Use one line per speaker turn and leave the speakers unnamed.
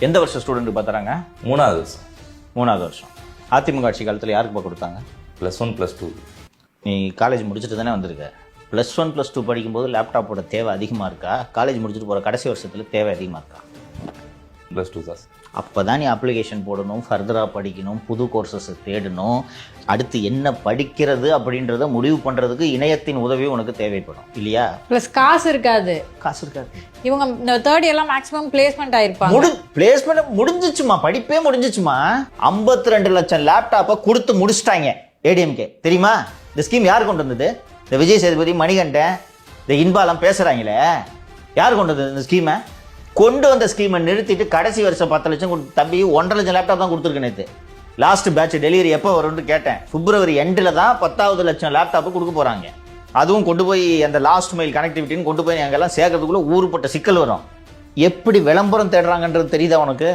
எந்த வருஷம் ஸ்டூடெண்ட் பார்த்துறாங்க?
3வது வருஷம்.
3வது வருஷம். அதிமுக ஆட்சி காலத்தில் யாருக்குப்பா கொடுத்தாங்க?
+1 +2.
நீ காலேஜ் முடிச்சுட்டு தானே வந்திருக்க. +1 +2 படிக்கும்போது லேப்டாப்போட தேவை அதிகமாக இருக்கா? காலேஜ் முடிச்சுட்டு போகிற கடைசி வருஷத்தில் தேவை அதிகமாக இருக்கா?
+2 தான்.
அப்போ தான் நீ அப்ளிகேஷன் போடணும், ஃபர்தராக படிக்கணும், புது கோர்சஸை தேடணும், அடுத்து என்ன படிக்கிறது அப்படின்றத முடிவு பண்ணுறதுக்கு இணையத்தின் உதவி உனக்கு தேவைப்படும் இல்லையா?
ப்ளஸ் காசு இருக்காது.
காசு இருக்காது.
இவங்க இந்த தேர்ட் இயர்லாம் மேக்ஸிமம் பிளேஸ்மெண்ட் ஆயிருப்பாங்க.
பிளேஸ்மெண்ட் முடிஞ்சிச்சுமா, படிப்பே முடிஞ்சிச்சுமா. 52 லட்சம் லேப்டாப்பை கொடுத்து முடிச்சிட்டாங்க ஏடிஎம்கே. தெரியுமா? இந்த ஸ்கீம் யார் கொண்டு வந்தது? இந்த விஜய் சேதுபதி, மணிகண்டன், இந்த இன்பாலாம் பேசுகிறாங்களே, யார் கொண்டு வந்தது இந்த ஸ்கீமை? கொண்டு வந்த ஸ்கீமை நிறுத்திட்டு கடைசி வருஷம் 10 லட்சம் கொடுத்து தம்பி 1.5 லட்சம் லேப்டாப் தான் கொடுத்துருக்கு. நேற்று லாஸ்ட் பேட்ச் டெலிவரி எப்போ வரும்னு கேட்டேன். பிப்ரவரி எண்டில் தான் 10வது லட்சம் லேப்டாப்பு கொடுக்க போகிறாங்க. அதுவும் கொண்டு போய் அந்த லாஸ்ட் மைல் கனெக்டிவிட்டின்னு கொண்டு போய் அங்கெல்லாம் சேர்க்கறதுக்குள்ளே ஊருப்பட்ட சிக்கல் வரும். எப்படி விளம்பரம் தேடுறாங்கன்றது தெரியுதா உனக்கு?